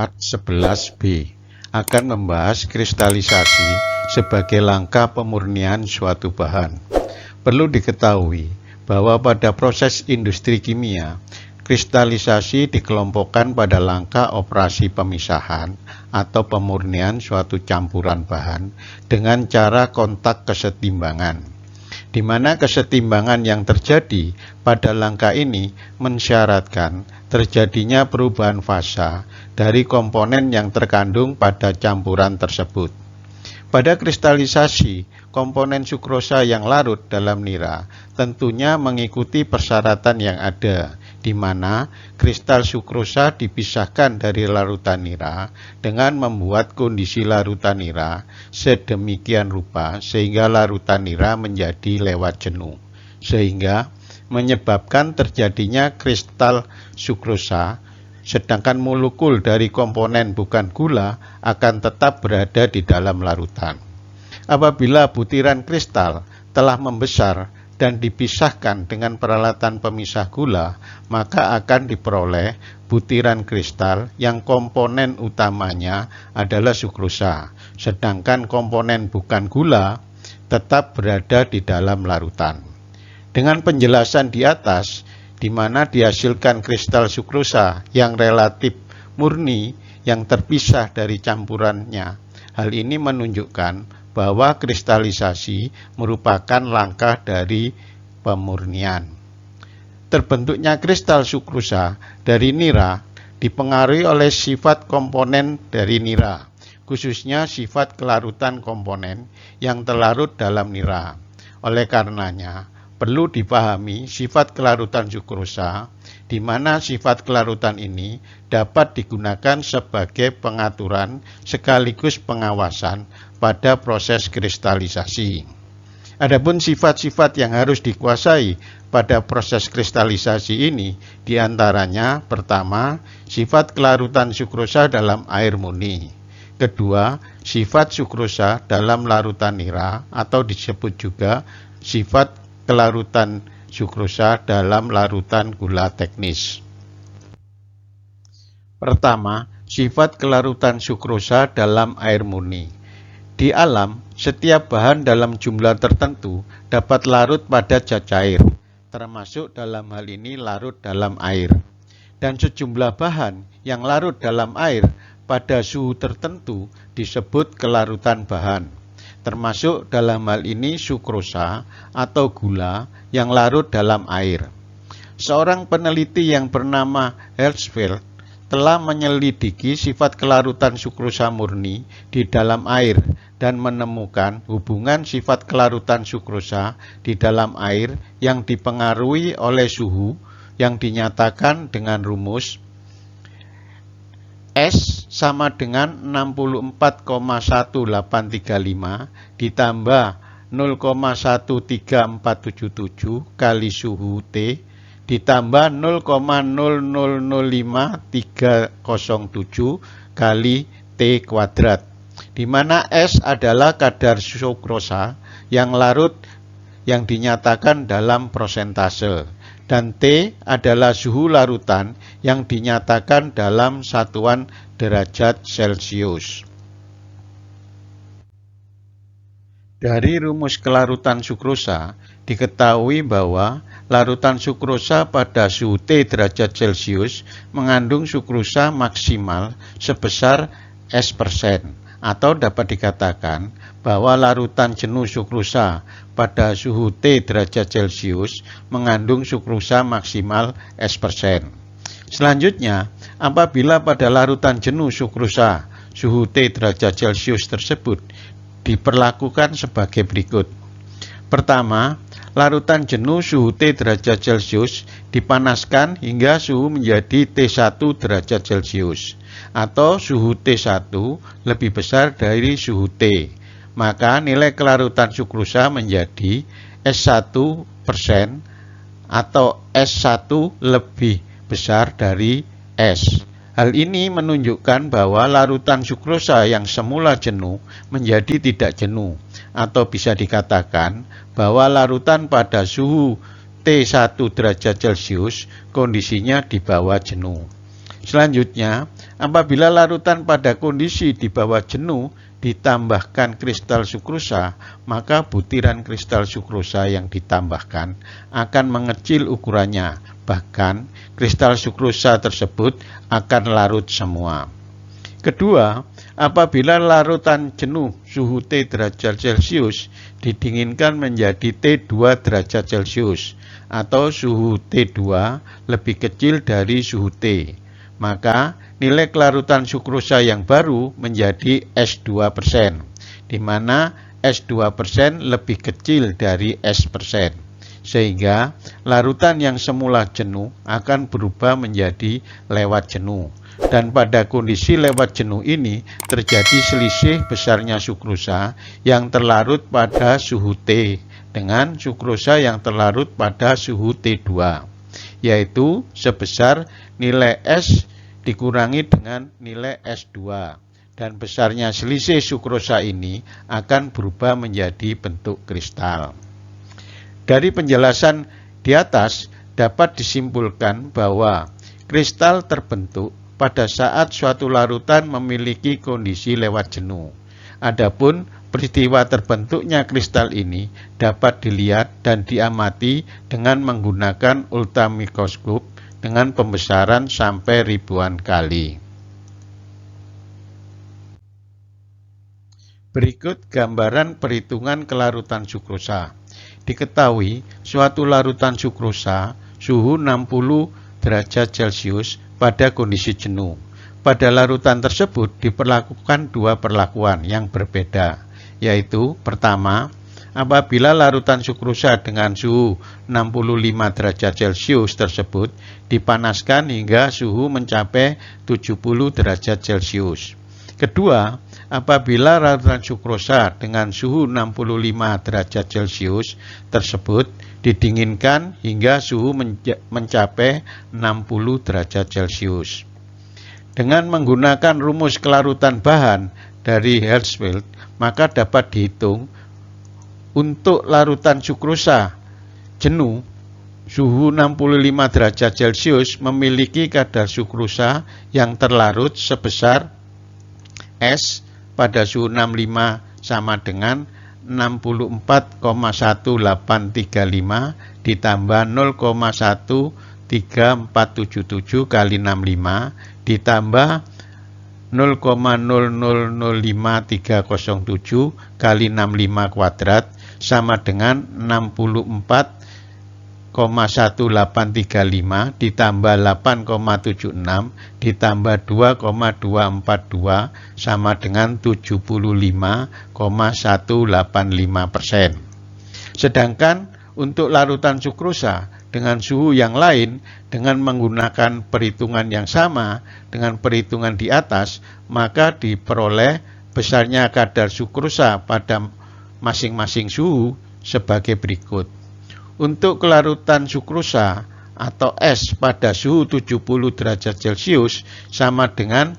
part 11b akan membahas kristalisasi sebagai langkah pemurnian suatu bahan. Perlu diketahui bahwa pada proses industri kimia, kristalisasi dikelompokkan pada langkah operasi pemisahan atau pemurnian suatu campuran bahan dengan cara kontak kesetimbangan, di mana kesetimbangan yang terjadi pada langkah ini mensyaratkan terjadinya perubahan fasa dari komponen yang terkandung pada campuran tersebut. Pada kristalisasi, komponen sukrosa yang larut dalam nira tentunya mengikuti persyaratan yang ada, di mana kristal sukrosa dipisahkan dari larutan nira dengan membuat kondisi larutan nira sedemikian rupa sehingga larutan nira menjadi lewat jenuh, sehingga menyebabkan terjadinya kristal sukrosa, sedangkan molekul dari komponen bukan gula akan tetap berada di dalam larutan. Apabila butiran kristal telah membesar dan dipisahkan dengan peralatan pemisah gula, maka akan diperoleh butiran kristal yang komponen utamanya adalah sukrosa, sedangkan komponen bukan gula tetap berada di dalam larutan. Dengan penjelasan di atas, di mana dihasilkan kristal sukrosa yang relatif murni yang terpisah dari campurannya. Hal ini menunjukkan bahwa kristalisasi merupakan langkah dari pemurnian. Terbentuknya kristal sukrosa dari nira dipengaruhi oleh sifat komponen dari nira, khususnya sifat kelarutan komponen yang terlarut dalam nira. Oleh karenanya, perlu dipahami sifat kelarutan sukrosa, di mana sifat kelarutan ini dapat digunakan sebagai pengaturan sekaligus pengawasan pada proses kristalisasi. Adapun sifat-sifat yang harus dikuasai pada proses kristalisasi ini diantaranya: pertama, sifat kelarutan sukrosa dalam air murni. Kedua, sifat sukrosa dalam larutan nira atau disebut juga sifat kelarutan sukrosa dalam larutan gula teknis. Pertama, sifat kelarutan sukrosa dalam air murni. Di alam, setiap bahan dalam jumlah tertentu dapat larut pada zat cair, termasuk dalam hal ini larut dalam air. Dan sejumlah bahan yang larut dalam air pada suhu tertentu disebut kelarutan bahan, termasuk dalam hal ini sukrosa atau gula yang larut dalam air. Seorang peneliti yang bernama Hertzfeld telah menyelidiki sifat kelarutan sukrosa murni di dalam air dan menemukan hubungan sifat kelarutan sukrosa di dalam air yang dipengaruhi oleh suhu yang dinyatakan dengan rumus S sama dengan 64,1835 ditambah 0,13477 kali suhu T ditambah 0,0005307 kali T kuadrat, di mana S adalah kadar sukrosa yang larut yang dinyatakan dalam persentase, dan T adalah suhu larutan yang dinyatakan dalam satuan derajat Celcius. Dari rumus kelarutan sukrosa, diketahui bahwa larutan sukrosa pada suhu T derajat Celcius mengandung sukrosa maksimal sebesar S%, atau dapat dikatakan bahwa larutan jenuh sukrosa pada suhu T derajat Celcius mengandung sukrosa maksimal S%. Selanjutnya, apabila pada larutan jenuh sukrosa suhu T derajat Celcius tersebut diperlakukan sebagai berikut. Pertama, larutan jenuh suhu T derajat Celcius dipanaskan hingga suhu menjadi T1 derajat Celcius, atau suhu T1 lebih besar dari suhu T. Maka nilai kelarutan sukrosa menjadi S1% atau S1 lebih besar dari S. Hal ini menunjukkan bahwa larutan sukrosa yang semula jenuh menjadi tidak jenuh, atau bisa dikatakan bahwa larutan pada suhu T1 derajat Celcius kondisinya di bawah jenuh. Selanjutnya, apabila larutan pada kondisi di bawah jenuh ditambahkan kristal sukrosa, maka butiran kristal sukrosa yang ditambahkan akan mengecil ukurannya. Bahkan, kristal sukrosa tersebut akan larut semua. Kedua, apabila larutan jenuh suhu T derajat Celcius didinginkan menjadi T2 derajat Celcius atau suhu T2 lebih kecil dari suhu T, maka nilai kelarutan sukrosa yang baru menjadi S2%, di mana S2% lebih kecil dari S%, sehingga larutan yang semula jenuh akan berubah menjadi lewat jenuh. Dan pada kondisi lewat jenuh ini terjadi selisih besarnya sukrosa yang terlarut pada suhu T dengan sukrosa yang terlarut pada suhu T2, yaitu sebesar nilai S dikurangi dengan nilai S2, dan besarnya selisih sukrosa ini akan berubah menjadi bentuk kristal. Dari penjelasan di atas dapat disimpulkan bahwa kristal terbentuk pada saat suatu larutan memiliki kondisi lewat jenuh. Adapun peristiwa terbentuknya kristal ini dapat dilihat dan diamati dengan menggunakan ultramikroskop dengan pembesaran sampai ribuan kali. Berikut gambaran perhitungan kelarutan sukrosa. Diketahui suatu larutan sukrosa suhu 60 derajat Celcius pada kondisi jenuh. Pada larutan tersebut diperlakukan dua perlakuan yang berbeda, yaitu pertama, apabila larutan sukrosa dengan suhu 65 derajat Celcius tersebut dipanaskan hingga suhu mencapai 70 derajat Celcius. Kedua, apabila larutan sukrosa dengan suhu 65 derajat Celcius tersebut didinginkan hingga suhu mencapai 60 derajat Celcius. Dengan menggunakan rumus kelarutan bahan dari Hertzfeld, maka dapat dihitung untuk larutan sukrosa jenuh suhu 65 derajat Celcius memiliki kadar sukrosa yang terlarut sebesar S pada suhu 65 sama dengan 64,1835 ditambah 0,13477 kali 65 ditambah 0,0005307 kali 65 kuadrat sama dengan 64,1835 ditambah 8,76 ditambah 2,242 sama dengan 75,185%. Sedangkan untuk larutan sukrosa dengan suhu yang lain dengan menggunakan perhitungan yang sama dengan perhitungan di atas, maka diperoleh besarnya kadar sukrosa pada masing-masing suhu sebagai berikut. Untuk kelarutan sukrosa atau S pada suhu 70 derajat Celcius sama dengan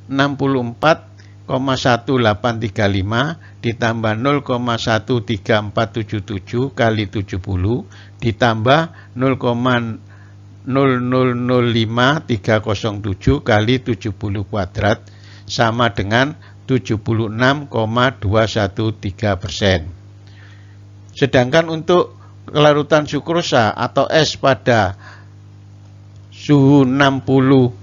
64,1835 ditambah 0,13477 kali 70 ditambah 0,0005307 kali 70 kuadrat sama dengan 76,213%. Sedangkan untuk kelarutan sukrosa atau S pada suhu 60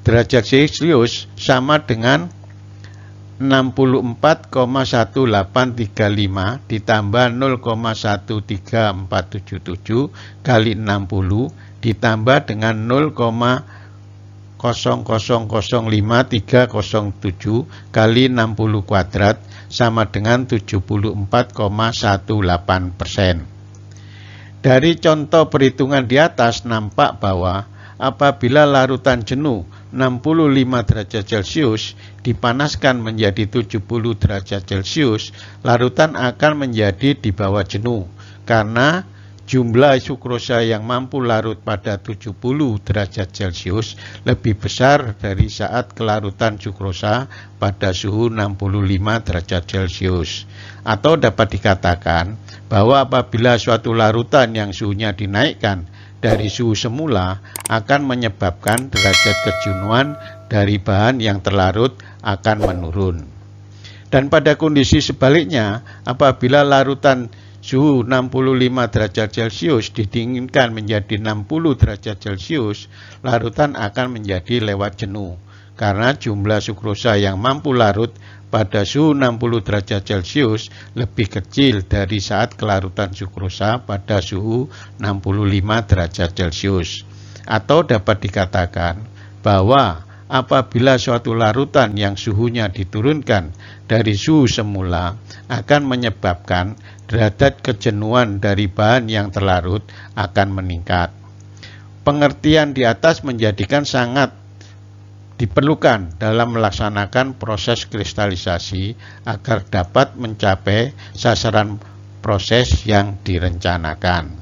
derajat Celcius sama dengan 64,1835 ditambah 0,13477 kali 60 ditambah dengan 0,0005307 kali 60 kuadrat sama dengan 74,18%. Dari contoh perhitungan di atas nampak bahwa apabila larutan jenuh 65 derajat Celcius dipanaskan menjadi 70 derajat Celcius, larutan akan menjadi di bawah jenuh karena jumlah sukrosa yang mampu larut pada 70 derajat Celcius lebih besar dari saat kelarutan sukrosa pada suhu 65 derajat Celcius. Atau dapat dikatakan bahwa apabila suatu larutan yang suhunya dinaikkan dari suhu semula akan menyebabkan derajat kejenuhan dari bahan yang terlarut akan menurun. Dan pada kondisi sebaliknya, apabila larutan suhu 65 derajat Celcius didinginkan menjadi 60 derajat Celcius, larutan akan menjadi lewat jenuh. Karena jumlah sukrosa yang mampu larut pada suhu 60 derajat Celcius lebih kecil dari saat kelarutan sukrosa pada suhu 65 derajat Celcius. Atau dapat dikatakan bahwa apabila suatu larutan yang suhunya diturunkan dari suhu semula akan menyebabkan derajat kejenuhan dari bahan yang terlarut akan meningkat. Pengertian di atas menjadikan sangat diperlukan dalam melaksanakan proses kristalisasi agar dapat mencapai sasaran proses yang direncanakan.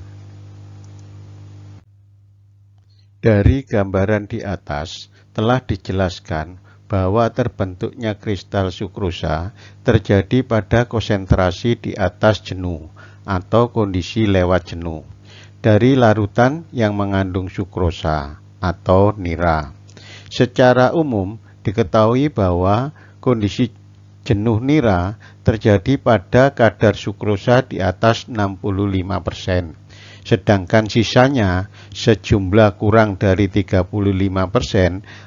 Dari gambaran di atas telah dijelaskan bahwa terbentuknya kristal sukrosa terjadi pada konsentrasi di atas jenuh atau kondisi lewat jenuh dari larutan yang mengandung sukrosa atau nira. Secara umum diketahui bahwa kondisi jenuh nira terjadi pada kadar sukrosa di atas 65%, sedangkan sisanya sejumlah kurang dari 35%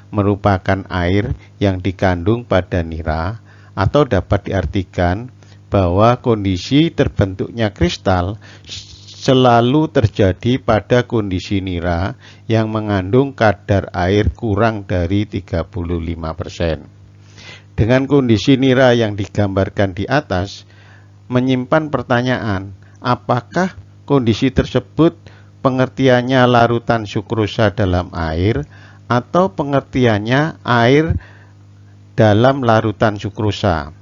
merupakan air yang dikandung pada nira, atau dapat diartikan bahwa kondisi terbentuknya kristal selalu terjadi pada kondisi nira yang mengandung kadar air kurang dari 35%. Dengan kondisi nira yang digambarkan di atas, menyimpan pertanyaan, apakah kondisi tersebut pengertiannya larutan sukrosa dalam air atau pengertiannya air dalam larutan sukrosa?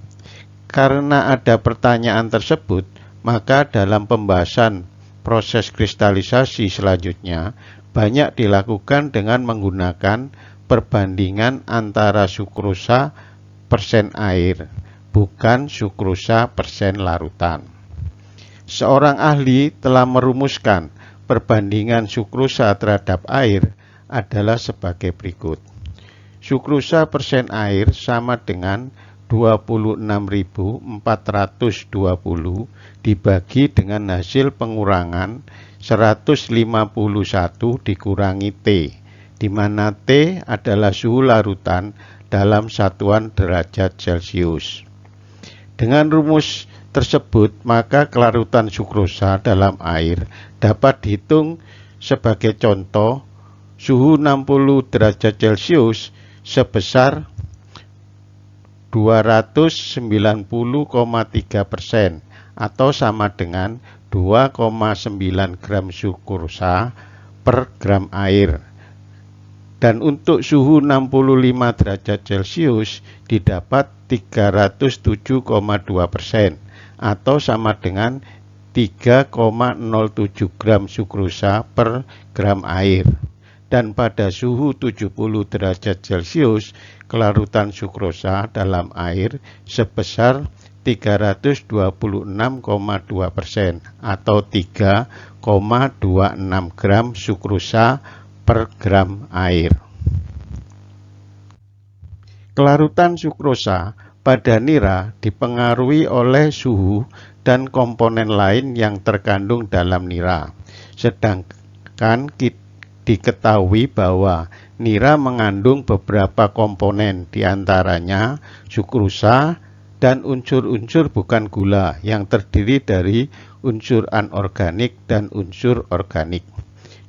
Karena ada pertanyaan tersebut, maka dalam pembahasan proses kristalisasi selanjutnya banyak dilakukan dengan menggunakan perbandingan antara sukrosa persen air, bukan sukrosa persen larutan. Seorang ahli telah merumuskan perbandingan sukrosa terhadap air adalah sebagai berikut. Sukrosa persen air sama dengan 26.420 dibagi dengan hasil pengurangan 151 dikurangi T, di mana T adalah suhu larutan dalam satuan derajat Celcius. Dengan rumus tersebut, maka kelarutan sukrosa dalam air dapat dihitung sebagai contoh suhu 60 derajat Celcius sebesar 290,3% atau sama dengan 2,9 gram sukrosa per gram air. Dan untuk suhu 65 derajat Celcius didapat 307,2% atau sama dengan 3,07 gram sukrosa per gram air. Dan pada suhu 70 derajat Celcius, kelarutan sukrosa dalam air sebesar 326,2% atau 3,26 gram sukrosa per gram air. Kelarutan sukrosa pada nira dipengaruhi oleh suhu dan komponen lain yang terkandung dalam nira. Sedangkan diketahui bahwa nira mengandung beberapa komponen, diantaranya sukrosa dan unsur-unsur bukan gula yang terdiri dari unsur anorganik dan unsur organik,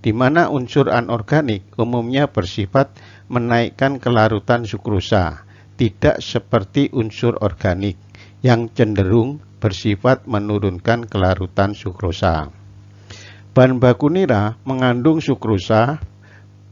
di mana unsur anorganik umumnya bersifat menaikkan kelarutan sukrosa, tidak seperti unsur organik yang cenderung bersifat menurunkan kelarutan sukrosa. Bahan baku nira mengandung sukrosa,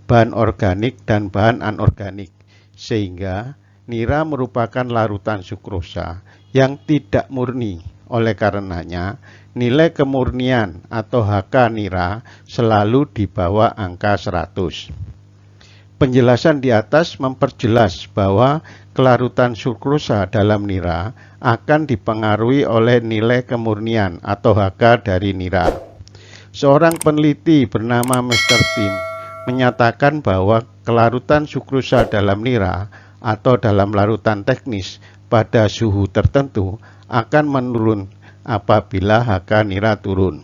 bahan organik, dan bahan anorganik, sehingga nira merupakan larutan sukrosa yang tidak murni. Oleh karenanya, nilai kemurnian atau HK nira selalu di bawah angka 100. Penjelasan di atas memperjelas bahwa kelarutan sukrosa dalam nira akan dipengaruhi oleh nilai kemurnian atau HK dari nira. Seorang peneliti bernama Mr. Tim menyatakan bahwa kelarutan sukrosa dalam nira atau dalam larutan teknis pada suhu tertentu akan menurun apabila HK nira turun.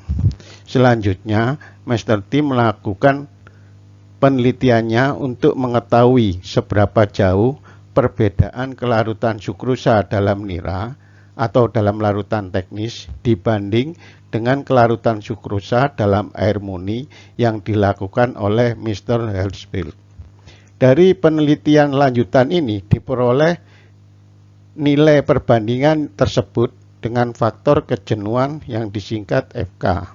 Selanjutnya, Mr. Tim melakukan penelitiannya untuk mengetahui seberapa jauh perbedaan kelarutan sukrosa dalam nira atau dalam larutan teknis dibanding dengan kelarutan sukrosa dalam air murni yang dilakukan oleh Mr. Hirschfeld. Dari penelitian lanjutan ini diperoleh nilai perbandingan tersebut dengan faktor kejenuhan yang disingkat FK.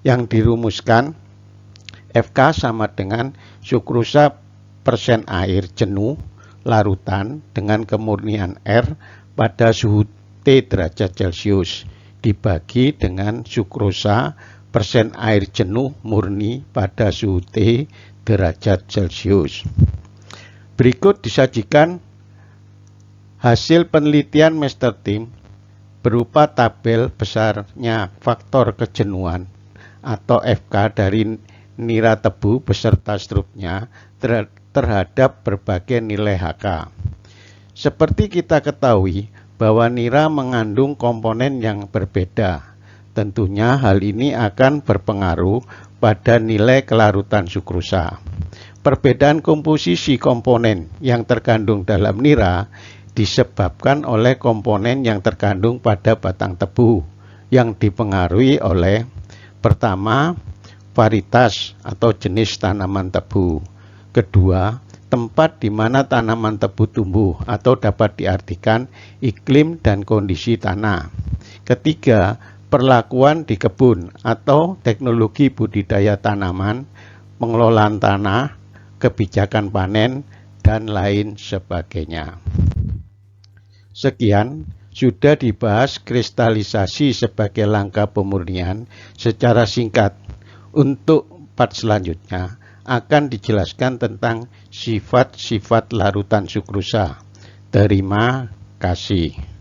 Yang dirumuskan, FK sama dengan sukrosa persen air jenuh larutan dengan kemurnian R pada suhu T derajat Celcius dibagi dengan sukrosa persen air jenuh murni pada suhu T derajat Celcius. Berikut disajikan hasil penelitian Mr. Tim berupa tabel besarnya faktor kejenuhan atau FK dari nira tebu beserta struknya terhadap berbagai nilai HK. Seperti kita ketahui bahwa nira mengandung komponen yang berbeda. Tentunya hal ini akan berpengaruh pada nilai kelarutan sukrosa. Perbedaan komposisi komponen yang terkandung dalam nira disebabkan oleh komponen yang terkandung pada batang tebu yang dipengaruhi oleh pertama, varietas atau jenis tanaman tebu. Kedua, tempat di mana tanaman tebu tumbuh atau dapat diartikan iklim dan kondisi tanah. Ketiga, perlakuan di kebun atau teknologi budidaya tanaman, pengelolaan tanah, kebijakan panen, dan lain sebagainya. Sekian, sudah dibahas kristalisasi sebagai langkah pemurnian secara singkat. Untuk part selanjutnya akan dijelaskan tentang sifat-sifat larutan sukrosa. Terima kasih.